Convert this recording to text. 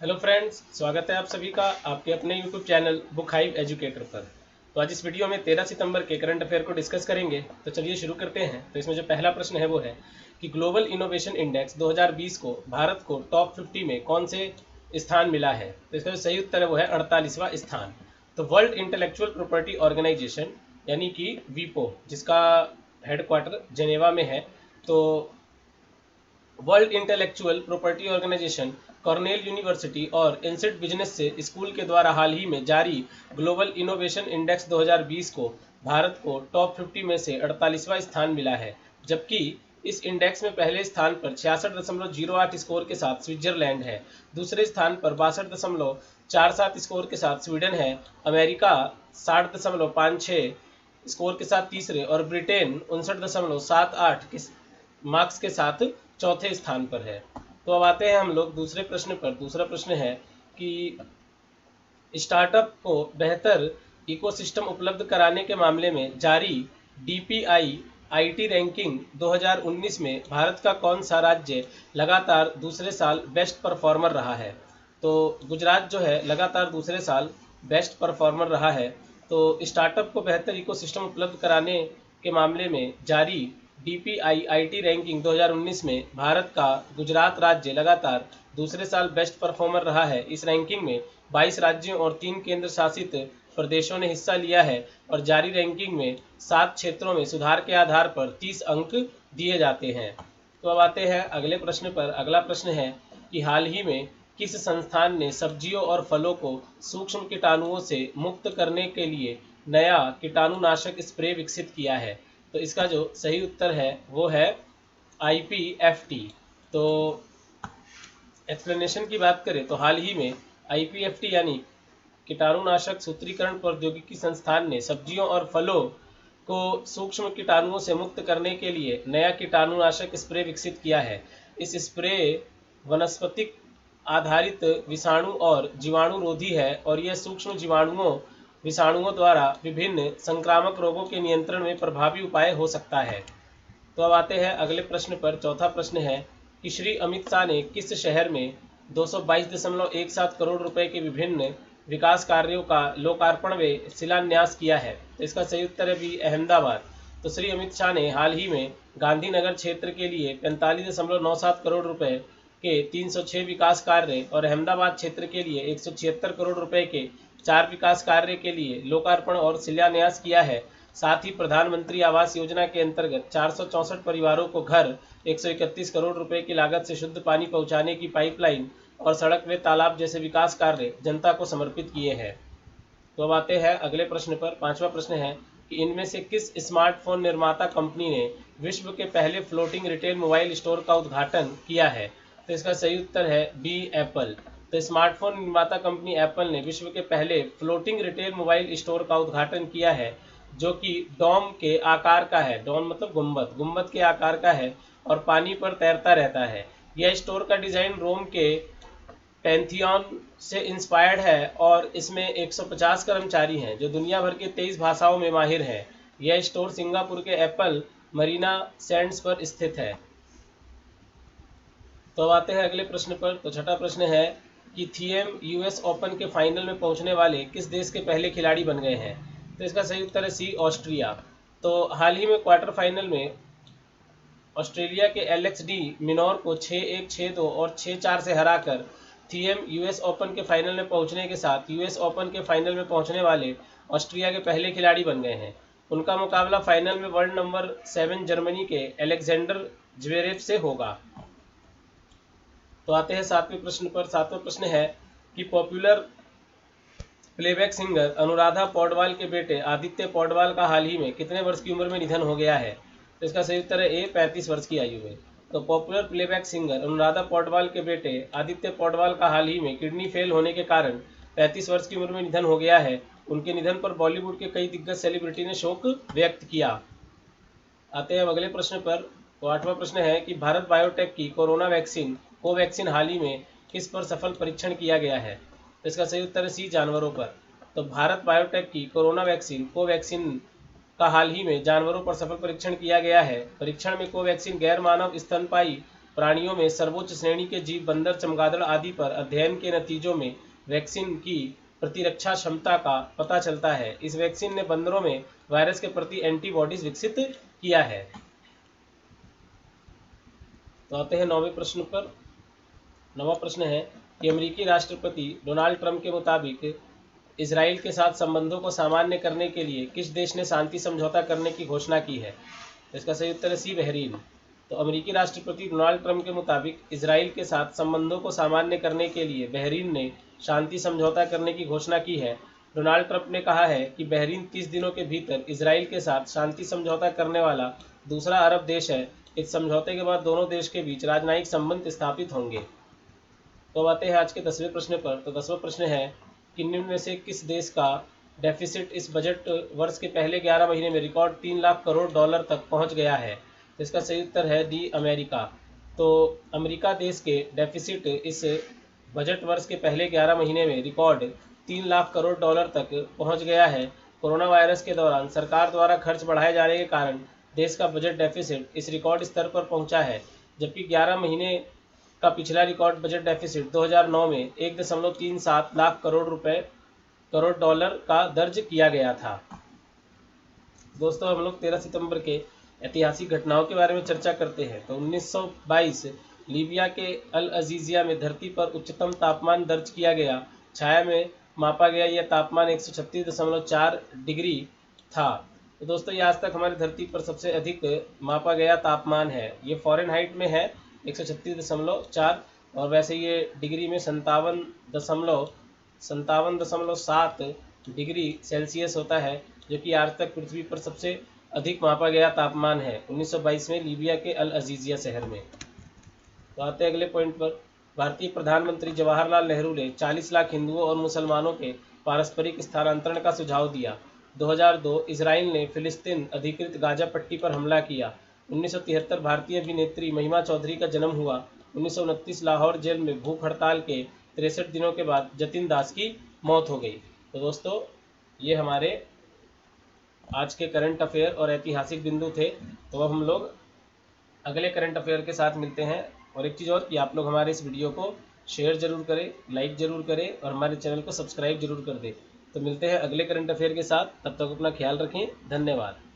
Hello friends, स्वागत है आप सभी का आपके अपने YouTube channel book hive educator पर। तो आज इस वीडियो में 13 सितंबर के करंट अफेयर को डिस्कस करेंगे। तो चलिए शुरू करते हैं। तो इसमें जो पहला प्रश्न है वो है कि ग्लोबल इनोवेशन इंडेक्स 2020 को भारत को टॉप 50 में कौन से स्थान मिला है। तो इसका जो सही उत्तर है वो है 48वां स्थान। तो वर्ल्ड इंटेलेक्चुअल प्रॉपर्टी ऑर्गेनाइजेशन यानी कि वीपो, जिसका हेडक्वार्टर जेनेवा में है, तो world intellectual property organisation Cornell university और इंसिड बिजनेस से स्कूल के द्वारा हाल ही में जारी ग्लोबल इनोवेशन इंडेक्स 2020 को भारत को टॉप 50 में से 48वां स्थान मिला है। जबकि इस इंडेक्स में पहले स्थान पर 66.08 स्कोर के साथ स्विट्जरलैंड है, दूसरे स्थान पर 62.47 स्कोर के साथ स्वीडन है, अमेरिका 60.56 स्कोर के साथ तीसरे और ब्रिटेन 59.78 के मार्क्स के साथ चौथे स्थान पर है। तो अब आते हैं हम लोग दूसरे प्रश्न पर। दूसरा प्रश्न है कि स्टार्टअप को बेहतर इकोसिस्टम उपलब्ध कराने के मामले में जारी डीपीआई आईटी रैंकिंग 2019 में भारत का कौन सा राज्य लगातार दूसरे साल बेस्ट परफॉर्मर रहा है। तो गुजरात जो है लगातार दूसरे साल बेस्ट परफॉर्मर रहा है। तो स्टार्टअप को बेहतर इकोसिस्टम उपलब्ध कराने के मामले में जारी डीपीआई आईटी रैंकिंग 2019 में भारत का गुजरात राज्य लगातार दूसरे साल बेस्ट परफॉर्मर रहा है। इस रैंकिंग में 22 राज्यों और 3 केंद्र शासित प्रदेशों ने हिस्सा लिया है और जारी रैंकिंग में 7 क्षेत्रों में सुधार के आधार पर 30 अंक दिए जाते हैं। तो अब आते हैं अगले प्रश्न पर। अगला प्रश्न है कि हाल ही में किस संस्थान ने सब्जियों और फलों को सूक्ष्म कीटाणुओं से मुक्त करने के लिए नया कीटाणुनाशक स्प्रे विकसित किया है। तो इसका जो सही उत्तर है वो है आईपीएफटी। तो एक्सप्लेनेशन की बात करें तो हाल ही में आईपीएफटी यानी कीटाणुनाशक सूत्रीकरण प्रौद्योगिकी संस्थान ने सब्जियों और फलों को सूक्ष्म कीटाणुओं से मुक्त करने के लिए नया कीटाणुनाशक स्प्रे विकसित किया है। इस स्प्रे वनस्पतिक आधारित विषाणु और जीवाणुरोधी है और यह सूक्ष्म जीवाणुओं विषाणुओं द्वारा विभिन्न संक्रामक रोगों के नियंत्रण में प्रभावी उपाय हो सकता है। तो अब आते हैं अगले प्रश्न पर। चौथा प्रश्न है कि श्री अमित शाह ने किस शहर में 222.17 करोड़ रुपए के विभिन्न विकास कार्यों का लोकार्पण व शिलान्यास किया है। तो इसका सही उत्तर है भी अहमदाबाद। तो श्री अमित शाह ने हाल ही में गांधीनगर क्षेत्र के लिए 45.97 करोड़ रुपए के 306 विकास कार्य और अहमदाबाद क्षेत्र के लिए 176 करोड़ रुपए के 4 विकास कार्य के लिए लोकार्पण और शिलान्यास किया है। साथ ही प्रधानमंत्री आवास योजना के अंतर्गत 464 परिवारों को घर, 131 करोड़ रुपए की लागत से शुद्ध पानी पहुंचाने की पाइपलाइन और सड़क व तालाब जैसे विकास कार्य जनता को समर्पित किए हैं। तो अब आते हैं अगले प्रश्न पर। पांचवा प्रश्न है कि इनमें से किस स्मार्टफोन निर्माता कंपनी ने विश्व के पहले फ्लोटिंग रिटेल मोबाइल स्टोर का उद्घाटन किया है। तो इसका सही उत्तर है बी एप्पल। तो स्मार्टफोन निर्माता कंपनी एप्पल ने विश्व के पहले फ्लोटिंग रिटेल मोबाइल स्टोर का उद्घाटन किया है, जो कि डोम के आकार का है। डोम मतलब गुंबद, गुंबद के आकार का है और पानी पर तैरता रहता है। यह स्टोर का डिज़ाइन रोम के पैंथियन से इंस्पायर्ड है और इसमें 150 कर्मचारी हैं जो दुनिया भर के 23 भाषाओं में माहिर हैं। यह स्टोर सिंगापुर के एप्पल मरीना सैंड्स पर स्थित है। तो अब आते हैं अगले प्रश्न पर। तो छठा प्रश्न है कि थीएम यूएस ओपन के फाइनल में पहुंचने वाले किस देश के पहले खिलाड़ी बन गए हैं। तो इसका सही उत्तर है सी, ऑस्ट्रिया। तो हाल ही में क्वार्टर फाइनल में ऑस्ट्रेलिया के एलेक्स डी मिनोर को 6-1, 6-2 और 6-4 से हराकर थीएम यूएस ओपन के फाइनल में पहुंचने के साथ यूएस ओपन के फाइनल में पहुंचने वाले ऑस्ट्रिया के पहले खिलाड़ी बन गए हैं। उनका मुकाबला फाइनल में वर्ल्ड नंबर 7 जर्मनी के अलेक्जेंडर ज्वेरेव से होगा। तो आते हैं सातवें प्रश्न पर। सातवां प्रश्न है कि popular playback singer Anuradha Paudwal के बेटे आदित्य पौडवाल का हाल ही में कितने वर्ष की उम्र में निधन हो गया है। तो इसका सही उत्तर है ए, 35 वर्ष की आयु में। तो popular playback singer Anuradha Paudwal के बेटे आदित्य पौडवाल का हाल ही में किडनी फेल होने के कारण 35 वर्ष की उम्र में निधन हो गया है। उनके निधन पर बॉलीवुड के कई दिग्गज सेलिब्रिटी ने शोक व्यक्त किया। आते हैं अब अगले प्रश्न पर। तो आठवां प्रश्न है कि भारत बायोटेक की कोरोना वैक्सीन कोवैक्सीन हाल ही में किस पर सफल परीक्षण किया गया है। तो इसका सही उत्तर है सी, जानवरों पर। तो भारत बायोटेक की कोरोना वैक्सीन कोवैक्सीन का हाल ही में जानवरों पर सफल परीक्षण किया गया है। परीक्षण में कोवैक्सीन गैर मानव स्तनपायी प्राणियों में सर्वोच्च श्रेणी के जीव बंदर, चमगादड़ आदि पर अध्ययन के नतीजों में वैक्सीन की प्रतिरक्षा क्षमता का पता चलता है। इस वैक्सीन ने बंदरों में वायरस के प्रति एंटीबॉडीज विकसित किया है। तो आते हैं 9वें प्रश्न पर। 9वां प्रश्न है कि अमेरिकी राष्ट्रपति डोनाल्ड ट्रंप के मुताबिक इजराइल के साथ संबंधों को सामान्य करने के लिए किस देश ने शांति समझौता करने की घोषणा की है? इसका सही उत्तर है सी, बहरीन। तो अमेरिकी राष्ट्रपति डोनाल्ड ट्रंप के मुताबिक इजराइल के साथ संबंधों को सामान्य करने के लिए बहरीन ने शांति समझौता करने की घोषणा की है। डोनाल्ड ट्रंप ने कहा है कि बहरीन 30 दिनों के भीतर इजराइल के साथ शांति समझौता करने वाला दूसरा अरब देश है। इस समझौते के बाद दोनों देश के बीच राजनयिक संबंध स्थापित होंगे। तो अब आते हैं आज के 10वें प्रश्न पर। तो 10वां प्रश्न है कि निम्न में से किस देश का डेफिसिट इस बजट वर्ष के पहले 11 महीने में रिकॉर्ड 3 लाख करोड़ डॉलर तक पहुंच गया है? तो इसका सही उत्तर है डी, अमेरिका। तो अमेरिका देश के डेफिसिट इस बजट वर्ष के पहले 11 महीने में रिकॉर्ड 3 लाख करोड़ डॉलर तक पहुंच गया है। कोरोना वायरस के दौरान सरकार द्वारा खर्च बढ़ाए जाने के कारण देश का बजट डेफिसिट इस रिकॉर्ड स्तर पर पहुंचा है, जबकि 11 महीने का पिछला रिकॉर्ड बजट डेफिसिट 2009 में 1.37 लाख करोड़ डॉलर का दर्ज किया गया था। दोस्तों, हम लोग 13 सितंबर के ऐतिहासिक घटनाओं के बारे में चर्चा करते हैं। तो 1922 लीबिया के अल अजीजिया में धरती पर उच्चतम तापमान दर्ज किया गया। छाया में मापा गया यह तापमान 136.4 डिग्री था। तो दोस्तों, ये आज तक हमारी धरती पर सबसे अधिक मापा गया तापमान है। ये फ़ारेनहाइट में है 136.4 और वैसे ये डिग्री में 57.7 डिग्री सेल्सियस होता है, जो कि आज तक पृथ्वी पर सबसे अधिक मापा गया तापमान है 1922 में लीबिया के अल अजीजिया शहर में। तो आते हैं अगले पॉइंट पर। भारतीय प्रधानमंत्री जवाहरलाल नेहरू ने 40 लाख हिंदुओं और मुसलमानों के पारस्परिक स्थानांतरण का सुझाव दिया। 2002 इजराइल ने फिलिस्तीन अधिकृत गाजा पट्टी पर हमला किया। 1973 भारतीय अभिनेत्री महिमा चौधरी का जन्म हुआ। 1929 लाहौर जेल में भूख हड़ताल के 63 दिनों के बाद जतिन दास की मौत हो गई। तो दोस्तों, ये हमारे आज के करंट अफेयर और ऐतिहासिक बिंदु थे। तो अब हम लोग अगले करंट अफेयर के साथ मिलते हैं। और एक चीज़ और कि आप लोग हमारे इस वीडियो को शेयर जरूर करें, लाइक जरूर करें और हमारे चैनल को सब्सक्राइब जरूर कर दें। तो मिलते हैं अगले करंट अफेयर के साथ। तब तक अपना ख्याल रखें। धन्यवाद।